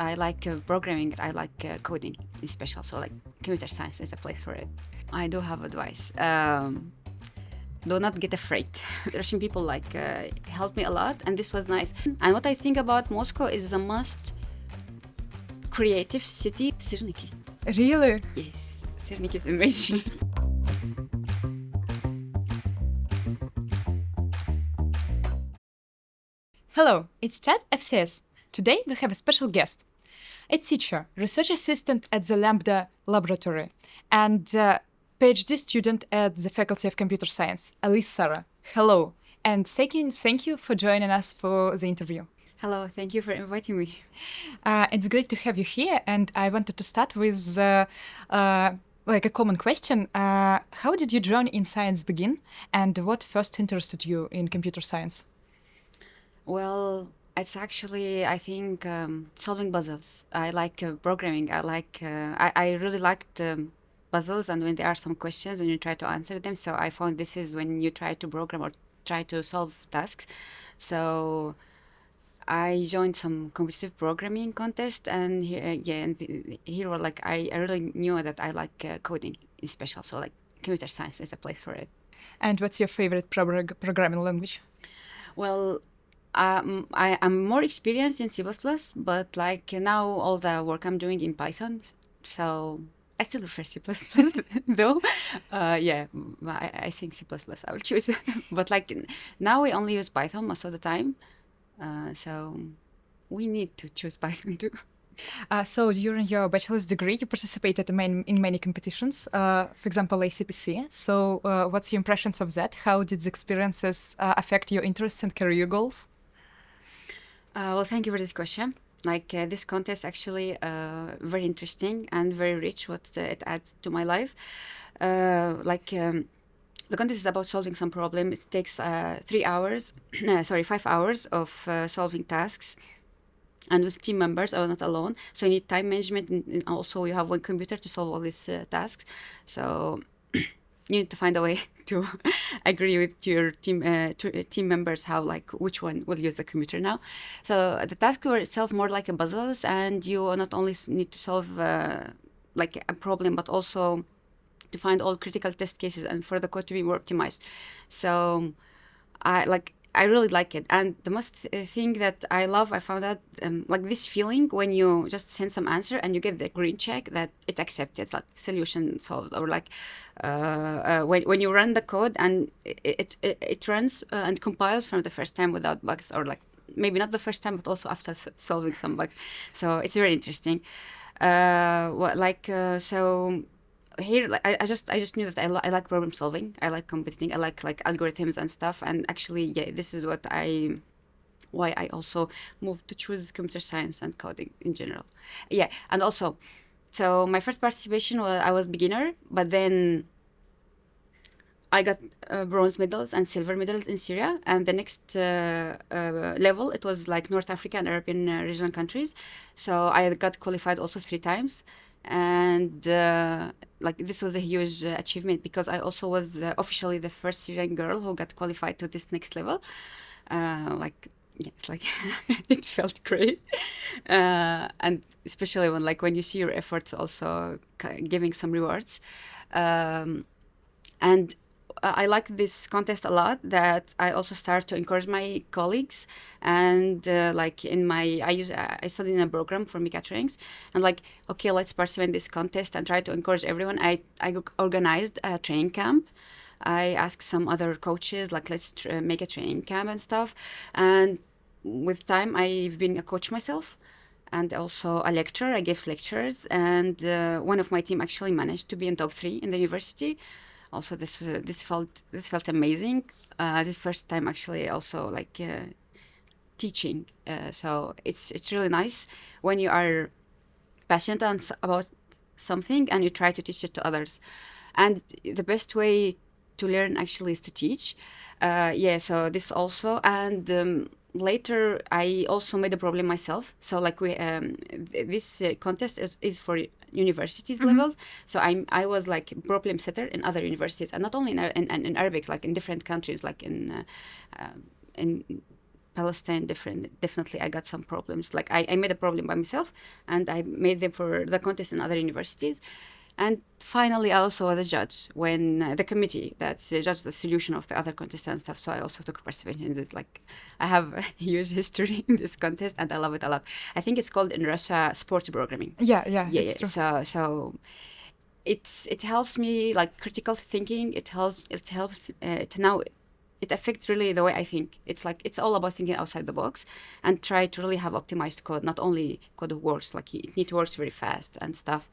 I like programming. I like coding in special. So like computer science is a place for it. I do have advice. Do not get afraid. Russian people helped me a lot, and this was nice. And what I think about Moscow is a must creative city. Sirniki. Really? Yes, Sirniki is amazing. Hello, it's ChatFCS. Today we have a special guest, a teacher, research assistant at the LAMBDA laboratory, and PhD student at the Faculty of Computer Science, Saraa. Hello, and thank you for joining us for the interview. Hello, thank you for inviting me. It's great to have you here, and I wanted to start with like a common question. How did your journey in science begin, and what first interested you in computer science? Well, it's actually, I think, solving puzzles. I like programming. I really liked puzzles, and when there are some questions and you try to answer them. So I found this is when you try to program or try to solve tasks. So I joined some competitive programming contest, and here were like I really knew that I like coding in special. So like computer science is a place for it. And what's your favorite programming language? Well, I'm more experienced in C++, but like now all the work I'm doing in Python, so I still prefer C++ though. I think C++ I will choose. But like now we only use Python most of the time, so we need to choose Python too. So during your bachelor's degree, you participated in many competitions, for example, ACPC. So what's your impressions of that? How did the experiences affect your interests and career goals? Well, thank you for this question. Like this contest actually very interesting and very rich what it adds to my life. The contest is about solving some problem. It takes 3 hours, 5 hours of solving tasks. And with team members, I was not alone. So you need time management, and also you have one computer to solve all these tasks. So you need to find a way to agree with your team members how like which one will use the computer now. So the tasks were itself more like a puzzles, and you not only need to solve like a problem, but also to find all critical test cases and for the code to be more optimized. So I really like it. And the most thing that I love, I found out like this feeling when you just send some answer and you get the green check that it accepted, it's like solution solved, or like when you run the code and it runs and compiles from the first time without bugs, or like maybe not the first time, but also after solving some bugs. So it's very interesting. So here I just knew that I like problem solving, I like computing, I like algorithms and stuff, and actually this is why I also moved to choose computer science and coding in general. And also, so my first participation was I was beginner, but then I got bronze medals and silver medals in Syria, and the next level it was like North Africa and Arabian regional countries. So I got qualified also 3 times, and like this was a huge achievement because I also was officially the first Syrian girl who got qualified to this next level. It's like it felt great, and especially when you see your efforts also giving some rewards, and I like this contest a lot, that I also start to encourage my colleagues, and I studied in a program for mechatronics, and like, okay, let's participate in this contest and try to encourage everyone. I organized a training camp. I asked some other coaches, like, let's make a training camp and stuff. And with time, I've been a coach myself, and also a lecturer. I gave lectures, and one of my team actually managed to be in top 3 in the university. Also, this felt amazing. This first time actually also like teaching. So it's really nice when you are passionate about something and you try to teach it to others. And the best way to learn actually is to teach. So this also, and later I also made a problem myself. So like this contest is for universities levels. So I was like problem setter in other universities, and not only in Arabic, like in different countries, like in Palestine, definitely I got some problems. Like I made a problem by myself, and I made them for the contest in other universities. And finally, I also was a judge when the committee that judged the solution of the other contests and stuff. So I also took participation in this. Like, I have a huge history in this contest, and I love it a lot. I think it's called in Russia sport programming. Yeah, Yeah, it's yeah. true. So it helps me like critical thinking. It affects really the way I think. It's like it's all about thinking outside the box and try to really have optimized code, not only code that works. Like it need to work very fast and stuff.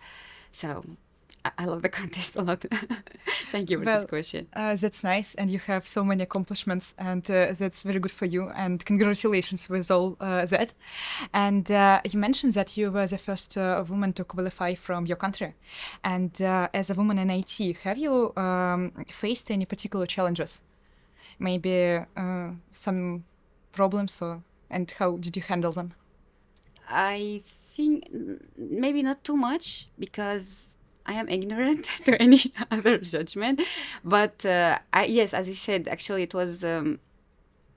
So I love the contest a lot. Thank you for this Well, question. that's nice, and you have so many accomplishments, and that's very good for you. And congratulations with all that. And you mentioned that you were the first woman to qualify from your country. And as a woman in IT, have you faced any particular challenges? Maybe some problems, and how did you handle them? I think maybe not too much because I am ignorant to any other judgment. But yes, as you said, actually, it was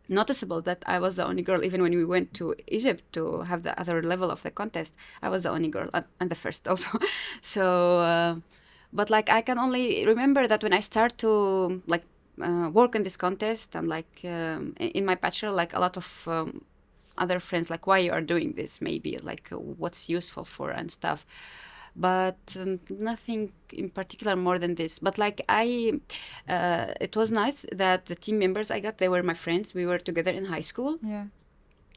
noticeable that I was the only girl. Even when we went to Egypt to have the other level of the contest, I was the only girl and the first also. So, but like I can only remember that when I start to like work in this contest and like in my bachelor, like a lot of other friends like why you are doing this, maybe like what's useful for and stuff, but nothing in particular more than this. But like it was nice that the team members I got, they were my friends. We were together in high school. Yeah.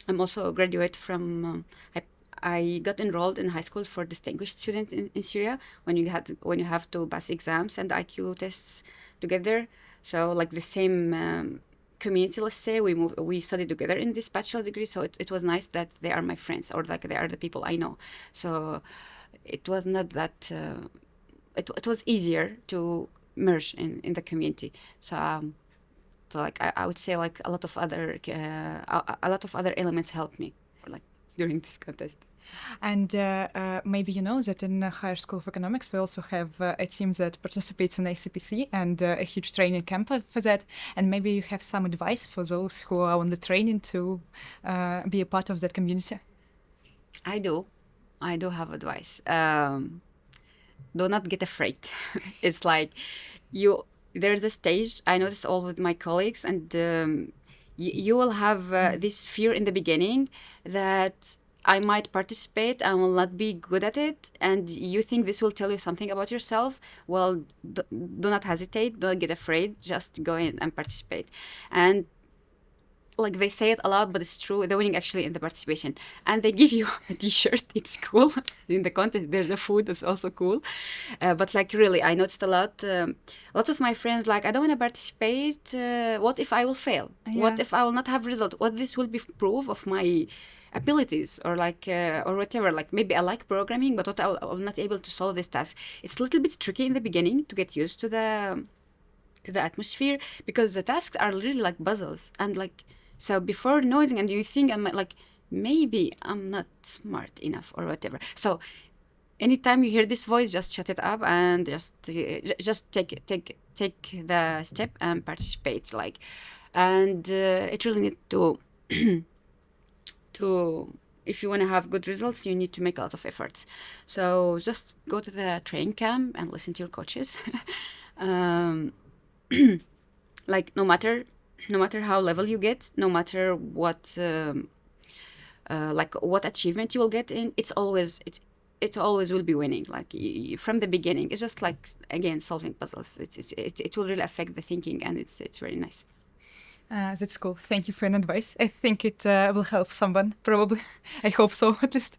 I'm also a graduate from I got enrolled in high school for distinguished students in Syria when you have to pass exams and IQ tests together. So like the same community, let's say, we studied together in this bachelor degree. So it was nice that they are my friends, or like they are the people I know. So it was not that it was easier to merge in the community. So like I would say like a lot of other elements helped me like during this contest. And maybe you know that in Higher School of Economics, we also have a team that participates in ACPC and a huge training camp for that. And maybe you have some advice for those who are on the training to be a part of that community. I do have advice. Do not get afraid. It's like there's a stage, I noticed all with my colleagues, and you will have this fear in the beginning that I might participate, I will not be good at it, and you think this will tell you something about yourself. Well, do not hesitate, don't get afraid, just go in and participate. And like they say it a lot, but it's true. The winning actually in the participation, and they give you a T-shirt. It's cool. In the contest, there's a food that's also cool. But like really, I noticed a lot of my friends like I don't want to participate. What if I will fail? Yeah. What if I will not have result? What this will be proof of my abilities or like or whatever. Like maybe I like programming, but what I will not able to solve this task. It's a little bit tricky in the beginning to get used to the atmosphere because the tasks are really like puzzles and like. So before knowing, and you think I'm like, maybe I'm not smart enough or whatever. So anytime you hear this voice, just shut it up and just take the step and participate. Like, and it really need to if you want to have good results, you need to make a lot of efforts. So just go to the training camp and listen to your coaches. Like no matter how level you get, no matter what like what achievement you will get in, it always will be winning. Like from the beginning, it's just like again solving puzzles. It will really affect the thinking, and it's very nice. That's cool. Thank you for an advice. I think it will help someone, probably. I hope so, at least.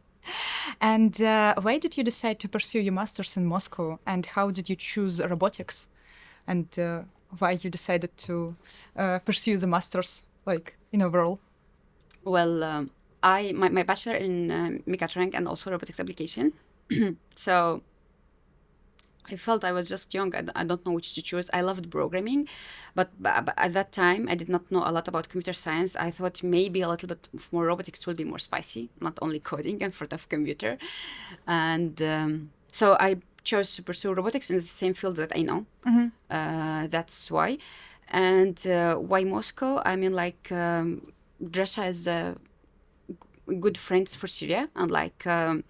And why did you decide to pursue your master's in Moscow? And how did you choose robotics? And why you decided to pursue the master's, like, in overall? Well, my bachelor in mechatronics and also robotics application. So I felt I was just young. I don't know which to choose. I loved programming, but at that time, I did not know a lot about computer science. I thought maybe a little bit more robotics will be more spicy, not only coding in front of computer. And so I chose to pursue robotics in the same field that I know. Mm-hmm. That's why. And why Moscow? I mean, like, Russia is good friends for Syria, and like it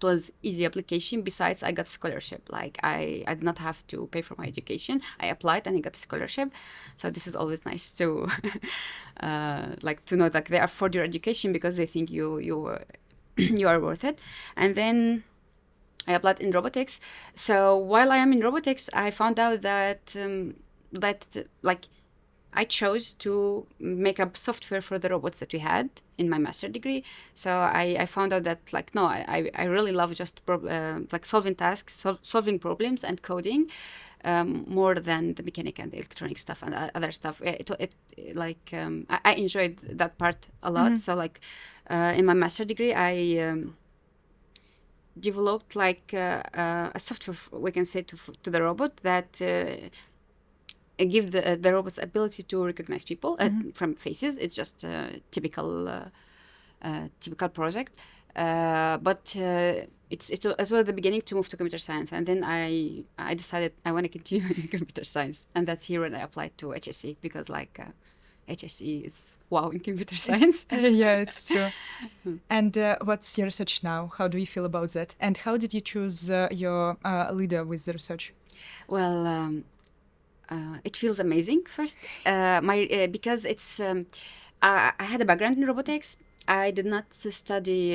was easy application. Besides, I got scholarship. Like I did not have to pay for my education. I applied and I got a scholarship. So this is always nice to like to know that they afford your education because they think you you are worth it. And then I applied in robotics. So while I am in robotics, I found out that like I chose to make up software for the robots that we had in my master degree. So I found out that like no, I really love just like solving tasks, solving problems and coding more than the mechanic and the electronic stuff and other stuff. I enjoyed that part a lot. So like in my master degree, I developed like a software, we can say, to the robot that give the robot's ability to recognize people from faces. It's just a typical project, but it as well at the beginning to move to computer science, and then I decided I want to continue in computer science, and that's here when I applied to HSE because like HSE is wow in computer science. Yeah, it's true. And what's your research now? How do you feel about that? And how did you choose your leader with the research? Well, it feels amazing first. Because it's I had a background in robotics. I did not study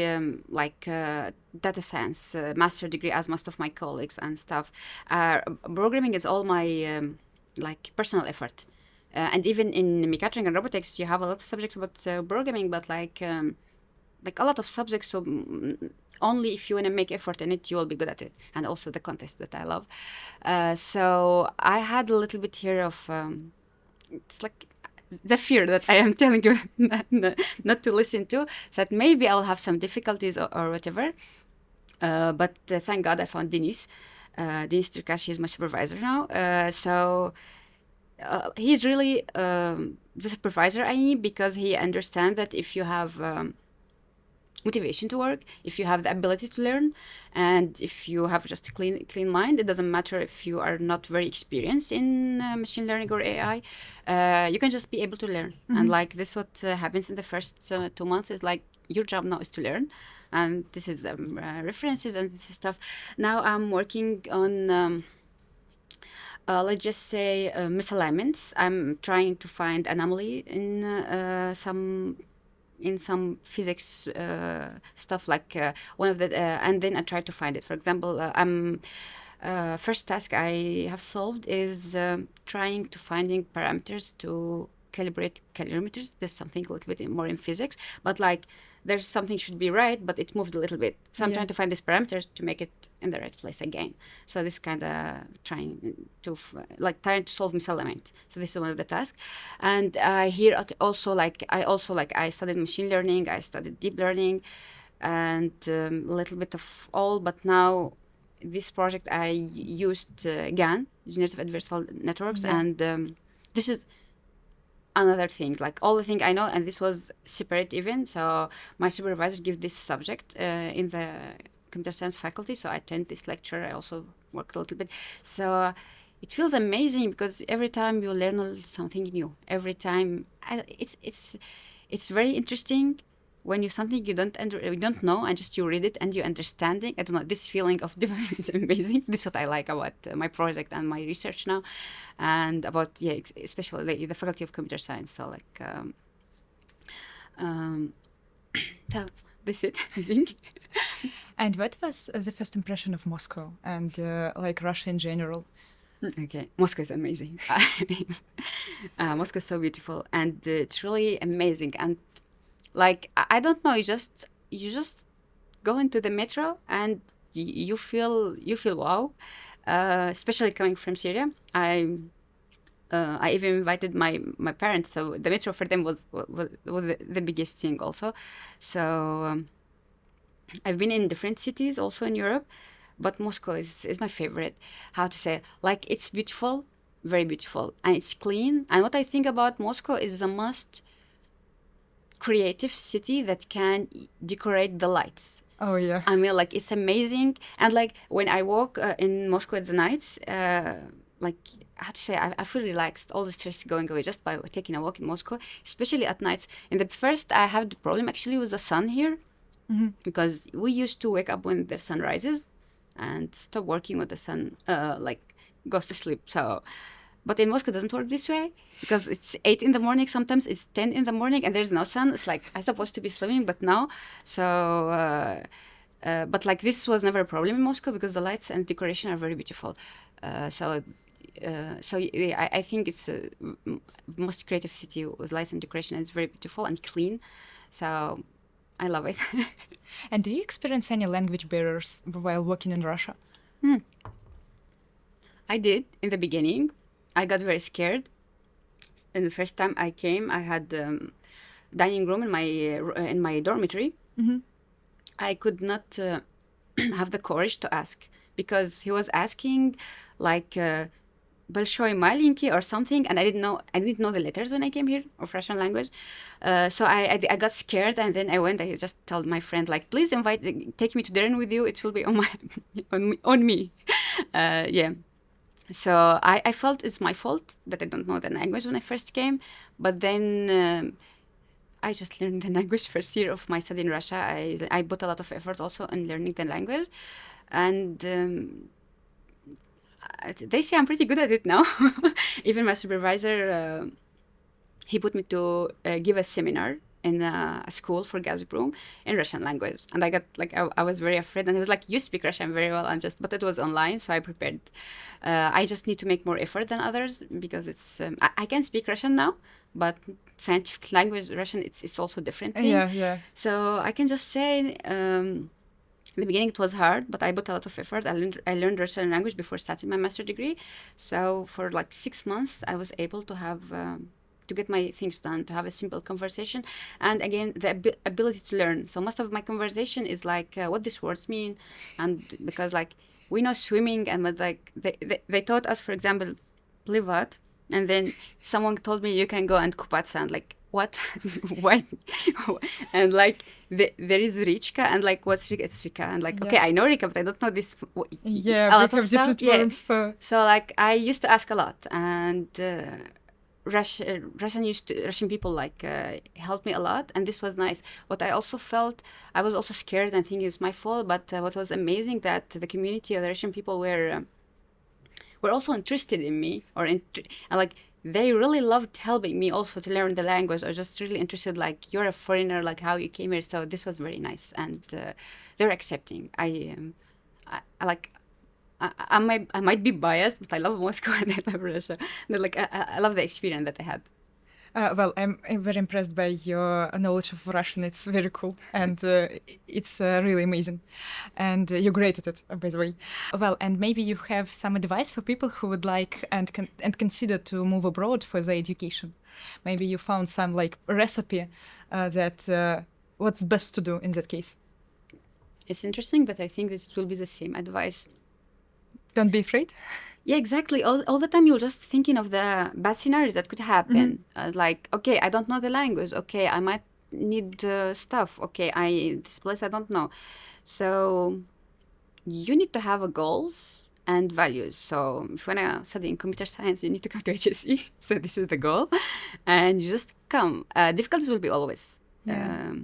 data science master degree as most of my colleagues and stuff. Programming is all my like personal effort. And even in mechatronics and robotics, you have a lot of subjects about programming, but like a lot of subjects. So only if you want to make effort in it, you will be good at it. And also the contest that I love. So I had a little bit here of it's like the fear that I am telling you not to listen to. So that maybe I will have some difficulties or whatever. But thank God I found Denise. Denise Turkash is my supervisor now. So he's really the supervisor I need because he understands that if you have motivation to work, if you have the ability to learn, and if you have just a clean mind, it doesn't matter if you are not very experienced in machine learning or AI, you can just be able to learn. And like this what happens in the first 2 months is like your job now is to learn, and this is references and this is stuff. Now I'm working on let's just say misalignments. I'm trying to find anomaly in some physics stuff, like one of the and then I try to find it. For example, first task I have solved is trying to finding parameters to calibrate calorimeters. There's something a little bit more in physics, but like there's something should be right, but it moved a little bit. So I'm trying to find these parameters to make it in the right place again. So this kind of trying to solve misalignment. So this is one of the tasks. And here I studied machine learning, I studied deep learning, and a little bit of all. But now this project I used GAN, generative adversarial networks, and this is another thing, like all the thing I know, and this was separate even. So my supervisor gave this subject in the computer science faculty, so I attend this lecture. I also work a little bit. So it feels amazing because every time you learn something new. Every time it's very interesting when you something you don't know and just you read it and you understand it. I don't know, this feeling of development is amazing. This is what I like about my project and my research now, and about especially the faculty of computer science. So like so that's it, I think. And what was the first impression of Moscow and like Russia in general? Okay, Moscow is amazing. Moscow is so beautiful, and it's really amazing. And like I don't know, you just go into the metro and you feel wow. Especially coming from Syria, I even invited my parents. So the metro for them was the biggest thing also. So I've been in different cities also in Europe, but Moscow is my favorite. How to say, like it's beautiful, very beautiful, and it's clean. And what I think about Moscow is a must creative city that can decorate the lights. Oh I mean, like it's amazing. And like when I walk in Moscow at the nights, like how to say, I feel relaxed, all the stress going away just by taking a walk in Moscow, especially at night. In the first, I have the problem actually with the sun here, because we used to wake up when the sun rises and stop working when the sun like goes to sleep. So, but in Moscow it doesn't work this way, because it's 8 in the morning, sometimes it's 10 in the morning, and there's no sun. It's like I'm supposed to be sleeping, but no. So, but like this was never a problem in Moscow because the lights and decoration are very beautiful. So yeah, I think it's a most creative city with lights and decoration. And it's very beautiful and clean. So I love it. And do you experience any language barriers while working in Russia? I did in the beginning. I got very scared. And the first time I came, I had dining room in my dormitory. I could not have the courage to ask, because he was asking like Большой маленький or something, and I didn't know the letters when I came here of Russian language. So I got scared, and then I just told my friend like, please take me to dinner with you. It will be on me. Yeah. So I felt it's my fault that I don't know the language when I first came, but then I just learned the language first year of my study in Russia. I put a lot of effort also in learning the language, and they say I'm pretty good at it now. Even my supervisor, he put me to give a seminar in a school for Gazprom in Russian language, and I got like I was very afraid, and he was like, "You speak Russian very well," and but it was online, so I prepared. I just need to make more effort than others, because it's I can speak Russian now, but scientific language Russian it's also different thing. Yeah. So I can just say. In the beginning, it was hard, but I put a lot of effort. I learned Russian language before starting my master degree. So for like 6 months, I was able to have to get my things done, to have a simple conversation, and again the ability to learn. So most of my conversation is like what these words mean, and because like we know swimming, and but like they taught us, for example, plivat, and then someone told me you can go and kupаться, and like what what and like there is Richka, and like what's Rika? It's Rika, and like okay, I know Rika, but I don't know this Yeah, a we lot of have stuff. different terms for... So like I used to ask a lot, and Russian people like helped me a lot, and this was nice. What I also felt, I was also scared and thinking it's my fault, but what was amazing that the community of the Russian people were also interested in me, and like they really loved helping me also to learn the language, or just really interested, like you're a foreigner, like how you came here. So this was very nice, and they're accepting. I might be biased, but I love Moscow and I love Russia. Like I love the experience that I had. Well, I'm very impressed by your knowledge of Russian. It's very cool, and it's really amazing. And you're great at it, by the way. Well, and maybe you have some advice for people who would like and consider to move abroad for their education. Maybe you found some like recipe that what's best to do in that case. It's interesting, but I think this will be the same advice. Don't be afraid. Yeah, exactly. All the time you're just thinking of the bad scenarios that could happen. Like, okay, I don't know the language. Okay, I might need stuff. Okay, this place I don't know. So you need to have goals and values. So if you want to study in computer science, you need to come to HSE. So this is the goal. And you just come. Difficulties will be always. Yeah.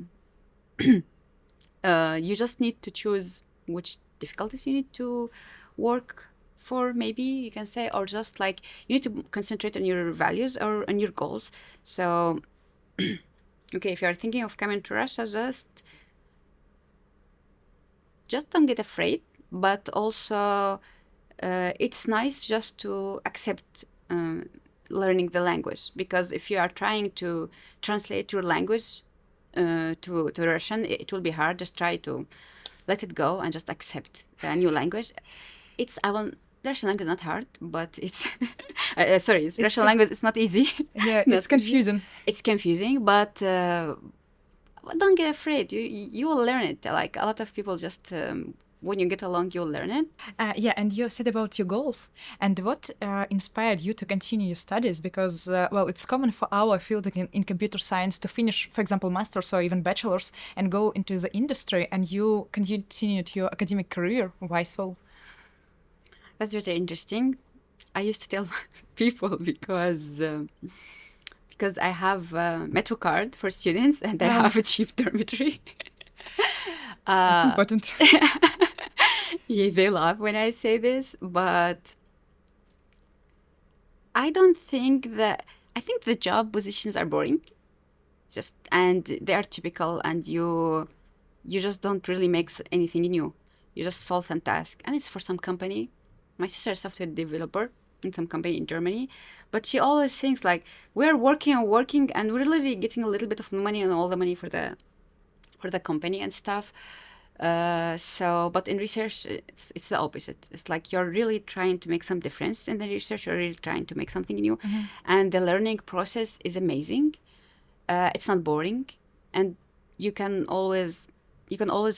You just need to choose which difficulties you need to work for, maybe you can say, or just like you need to concentrate on your values or on your goals. So okay, if you're thinking of coming to Russia, just don't get afraid, but also it's nice just to accept learning the language, because if you are trying to translate your language to Russian, it will be hard. Just try to let it go and just accept the new language. The Russian language is not hard, but it's Russian language. It's not easy. Yeah, it's confusing. It's confusing, but don't get afraid. You will learn it. Like a lot of people, just when you get along, you'll learn it. Yeah, and you said about your goals. And what inspired you to continue your studies? Because, well, it's common for our field in computer science to finish, for example, masters or even bachelors and go into the industry, and you continued your academic career. Why so? That's very interesting. I used to tell people because I have a Metro card for students and I have a cheap dormitory. That's important. Yeah, they laugh when I say this, but I don't think that. I think the job positions are boring, and they are typical, and you just don't really make anything new. You just solve some task, and it's for some company. My sister is a software developer in some company in Germany, but she always thinks like we're working and working, and we're literally getting a little bit of money and all the money for the company and stuff. But in research, it's the opposite. It's like you're really trying to make some difference in the research. You're really trying to make something new, and the learning process is amazing. It's not boring, and you can always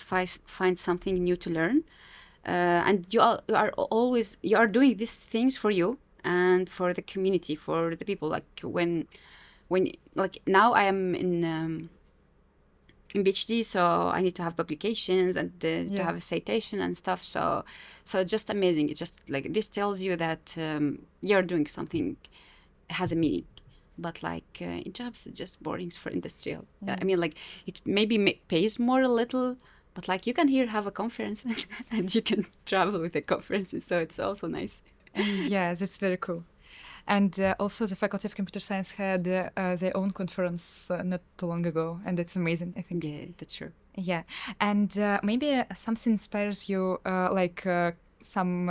find something new to learn. And you are doing these things for you and for the community, for the people. Like when like now I am in PhD, so I need to have publications and to have a citation and stuff. So it's just amazing. It's just like this tells you that you're doing something has a meaning. But like in jobs, it's just boring for industrial. I mean, like it maybe pays more a little, but like you can here have a conference and you can travel with the conferences. So it's also nice. Yes, it's very cool. And also, the Faculty of Computer Science had their own conference not too long ago, and it's amazing, I think. Yeah, that's true. Yeah, and maybe something inspires you, like some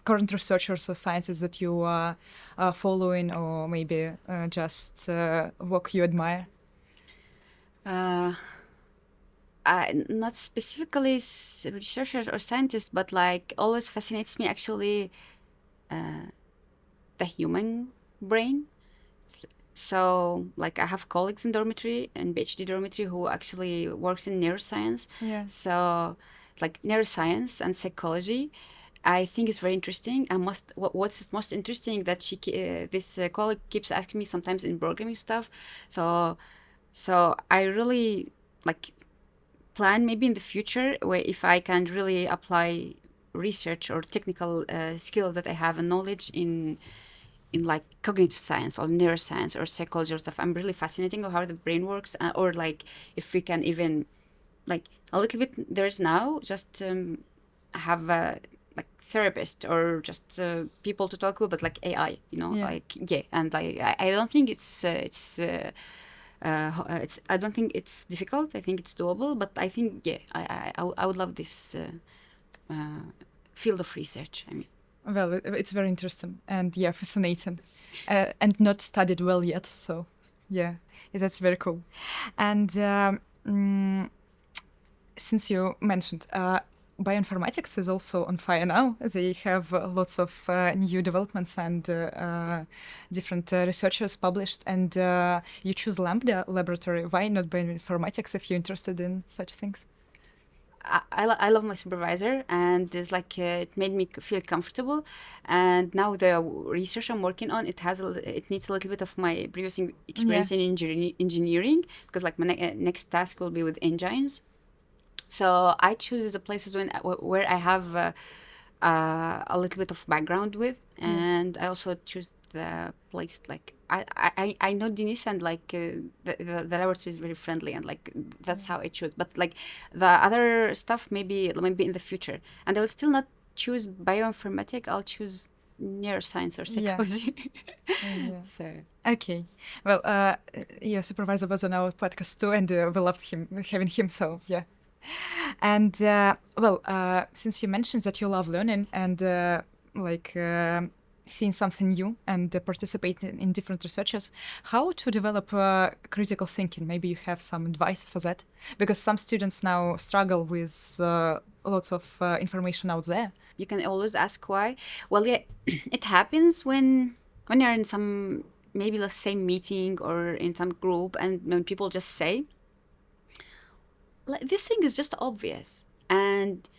current researchers or scientists that you are following, or maybe just work you admire. Not specifically researchers or scientists, but like always fascinates me actually the human brain. So like I have colleagues in dormitory and PhD dormitory who actually works in neuroscience. Yeah. So like neuroscience and psychology, I think is very interesting. What's most interesting that this colleague keeps asking me sometimes in programming stuff. So I really like plan maybe in the future where if I can really apply research or technical skill that I have and knowledge in like cognitive science or neuroscience or psychology or stuff. I'm really fascinating of how the brain works, or like if we can even like a little bit there's now just have a like therapist or just people to talk with, but like AI, and like I don't think it's I don't think it's difficult. I think it's doable, but I think I would love this field of research. I mean. Well, it's very interesting and fascinating, and not studied well yet. So, that's very cool. And since you mentioned bioinformatics is also on fire now. They have lots of new developments and different researchers published. And you choose LAMBDA laboratory. Why not bioinformatics if you're interested in such things? I love my supervisor, and it's like it made me feel comfortable. And now the research I'm working on, it needs a little bit of my previous experience in engineering, because like my next task will be with engines. So I choose the places where I have a little bit of background with, and I also choose the place like I know Denise, and like the laboratory is very friendly, and like that's how I choose. But like the other stuff maybe in the future, and I will still not choose bioinformatics. I'll choose neuroscience or psychology. So okay, well, your supervisor was on our podcast too, and we loved having him. So yeah. And since you mentioned that you love learning and seeing something new and participating in different researches, how to develop critical thinking? Maybe you have some advice for that, because some students now struggle with lots of information out there. You can always ask why. Well, yeah, it happens when you're in some, maybe let's say meeting or in some group, and when people just say, like, this thing is just obvious, and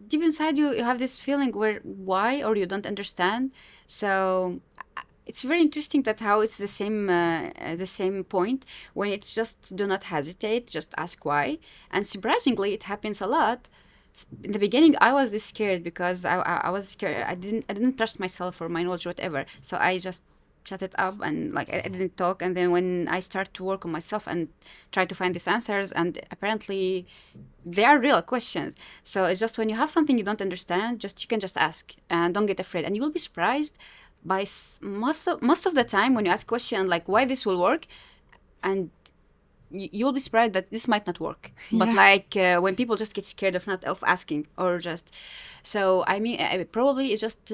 deep inside you have this feeling where why, or you don't understand. So it's very interesting that how it's the same point when it's just do not hesitate, just ask why. And surprisingly, it happens a lot in the beginning I was this scared because I was scared. I didn't trust myself or my knowledge or whatever. So I just shut it up and like I didn't talk. And then when I start to work on myself and try to find these answers, and apparently they are real questions. So it's just when you have something you don't understand, just you can just ask and don't get afraid, and you will be surprised by most of the time when you ask question like why this will work, and you'll be surprised that this might not work. But Yeah. like when people just get scared of asking or just, so I mean probably it's just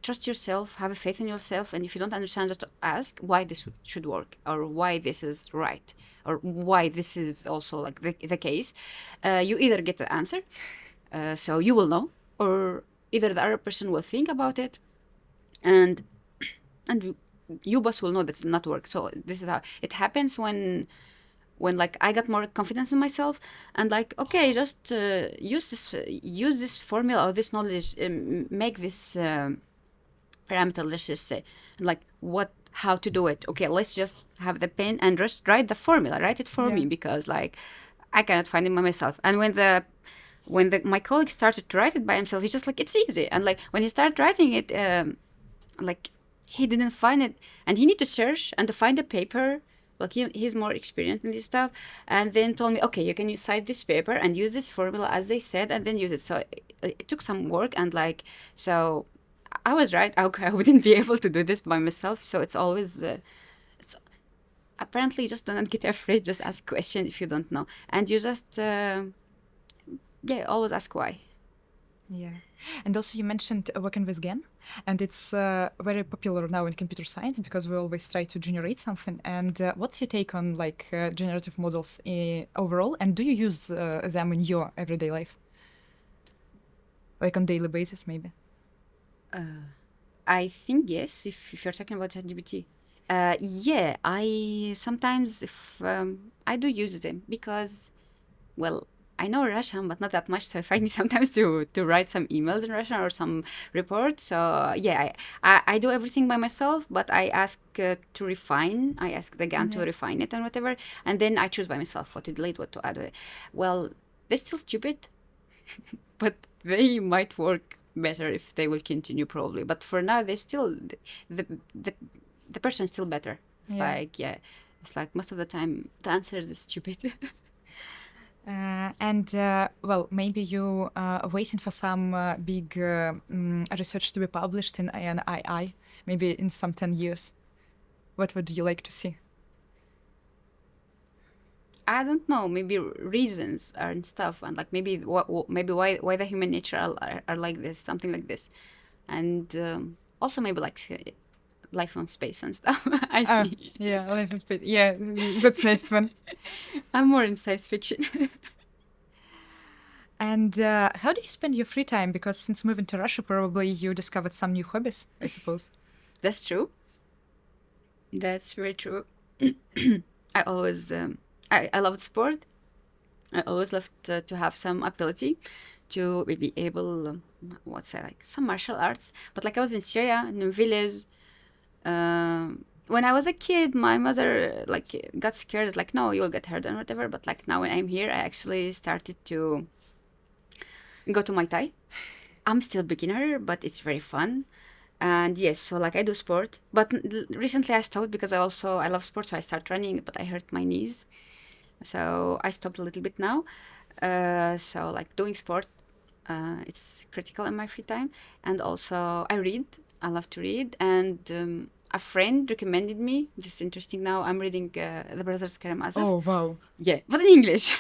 trust yourself, have a faith in yourself, and if you don't understand, just ask why this should work or why this is right or why this is also like the case. You either get the answer, so you will know, or either the other person will think about it, and you both will know that it not work. So this is how it happens when like I got more confidence in myself, and like okay, just use this formula or this knowledge, make this parameter, let's just say, like what, how to do it. Okay, let's just have the pen and just write the formula, write it for Yeah. me, because like I cannot find it by myself. And when my colleague started to write it by himself, he's just like it's easy. And like when he started writing it, like he didn't find it, and he need to search and to find a paper. Like he's more experienced in this stuff, and then told me, okay, you can cite this paper and use this formula as they said, and then use it. So it took some work, and like so I was right. Okay, I wouldn't be able to do this by myself. So it's always it's apparently just don't get afraid. Just ask question if you don't know, and you just yeah, always ask why. Yeah. And also you mentioned working with GAN, and it's very popular now in computer science because we always try to generate something. And what's your take on like generative models overall? And do you use them in your everyday life? Like on daily basis, maybe? I think yes, if you're talking about ChatGPT. Yeah, I sometimes if I do use them because, well, I know Russian, but not that much. So if I need sometimes to write some emails in Russian or some report, so yeah, I do everything by myself. But I ask to refine. I ask the GAN to refine it and whatever, and then I choose by myself what to delete, what to add. Well, they're still stupid, but they might work better if they will continue probably. But for now, they still the the the person is still better. Yeah. Like yeah, it's like most of the time the answer is stupid. And well, maybe you are waiting for some big research to be published in AI, maybe in some 10 years. What would you like to see? I don't know. Maybe reasons and stuff, and like maybe maybe why the human nature are like this, something like this, and also maybe like life on space and stuff. I think Yeah, life in space. Yeah, that's nice one. I'm more in science fiction. And how do you spend your free time? Because since moving to Russia, probably you discovered some new hobbies, I suppose. That's true. That's very true. I always I loved sport. I always loved to have some ability to be able what's that, like some martial arts. But like I was in Syria in a village. When I was a kid, my mother like got scared, like no, you'll get hurt and whatever. But like now when I'm here, I actually started to go to Muay Thai. I'm still beginner, but it's very fun. And yes, so like I do sport, but recently I stopped because I love sports. So I start running, but I hurt my knees, so I stopped a little bit now. So like doing sport, it's critical in my free time, and also I read. I love to read, and a friend recommended me. This is interesting. Now I'm reading The Brothers Karamazov. Oh, wow. Yeah, but in English.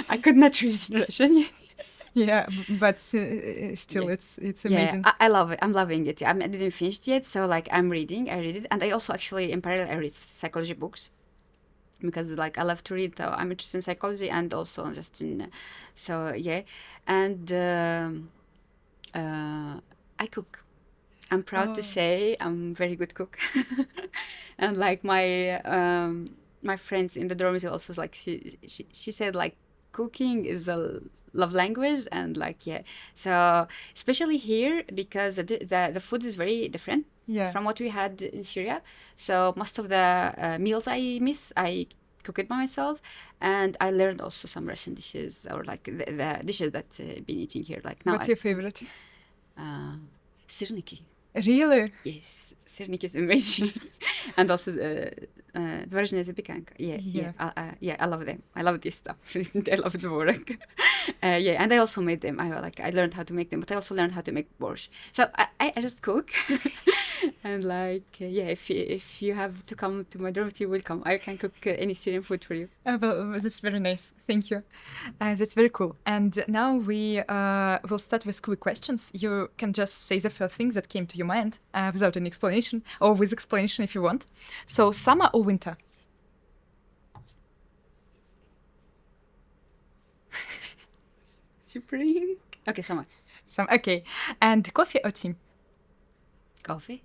I could not read it in Russian. Yeah, but still, Yeah. it's amazing. Yeah, I love it. I'm loving it. I didn't finish it yet, so like I'm reading. I read it, and I also actually in parallel I read psychology books because like I love to read. So I'm interested in psychology and also just in. So yeah, and I cook. I'm proud to say I'm very good cook, and like my friends in the dormitory also like she said like cooking is a love language, and like yeah, so especially here because the food is very different Yeah. from what we had in Syria. So most of the meals I miss, I cook it by myself, and I learned also some Russian dishes, or like the dishes that I've been eating here. Like now, What's your favorite? sirniki. Really? Yes, sirnik is amazing, and also the version is a pikanka. Yeah, I love them. I love this stuff. I love the work. Yeah, and I also made them. I learned how to make them, but I also learned how to make borscht. So I just cook, and yeah, if you have to come to my dormitory, welcome. I can cook any Syrian food for you. Well, that's very nice. Thank you. That's very cool. And now we will start with quick questions. You can just say the first things that came to your mind without any explanation, or with explanation if you want. So, summer or winter? Spring. Okay, summer. Okay. And coffee or tea? Coffee.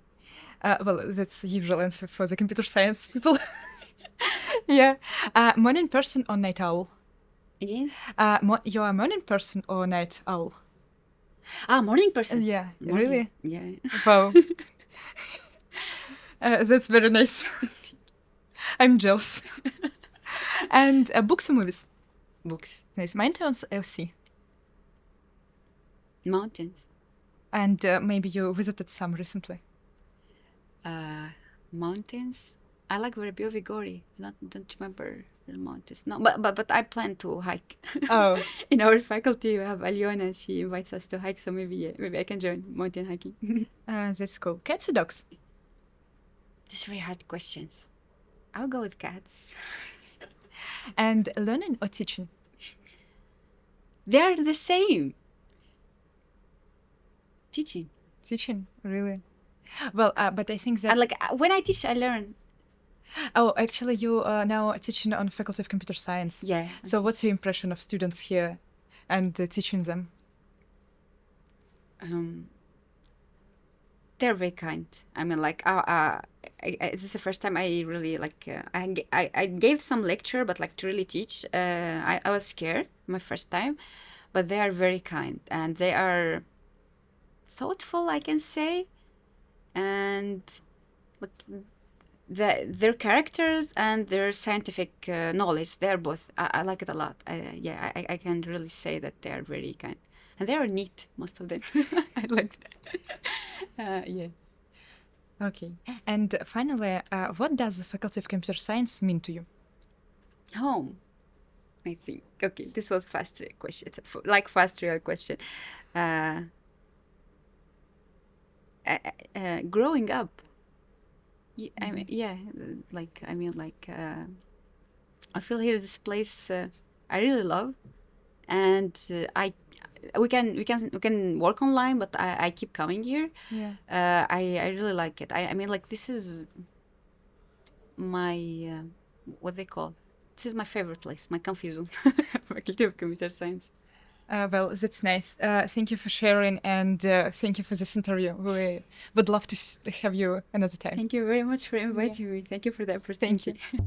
Well, that's the usual answer for the computer science people. Yeah. Morning person or night owl? Again? You're a morning person or night owl? Morning person. Yeah, Morning. really? Yeah. Wow. That's very nice. I'm jealous. And books or movies? Books. Nice. Mountains or sea? Mountains. And maybe you visited some recently? Mountains. I like Verbiyo Vigori. Don't remember the mountains. No, but I plan to hike. Oh. In our faculty, we have Aliona. She invites us to hike, so maybe I can join mountain hiking. That's cool. Cats or dogs? These are very hard questions. I'll go with cats. And learning or teaching? They are the same. Teaching. Teaching, really? Well, but I think that... when I teach, I learn. Oh, actually, you are now teaching on Faculty of Computer Science. Yeah. So what's your impression of students here and teaching them? They're very kind. I mean, this is the first time I really I gave some lecture, but to really teach, I was scared my first time, but they are very kind and they are thoughtful, I can say, and their characters and their scientific knowledge, they're both. I like it a lot. I can really say that they are very kind. And they are neat, most of them. I like that. Yeah. Okay. And finally, what does the Faculty of Computer Science mean to you? Home, I think. Okay, this was fast real question. Growing up. I feel here this place I really love, and we can work online, but I keep coming here. Yeah. I really like it. This is my what they call. This is my favorite place, my comfy zone. Faculty of Computer Science. Well, that's nice. Thank you for sharing, and thank you for this interview. We would love to have you another time. Thank you very much for inviting me. Thank you for the opportunity. Thank you.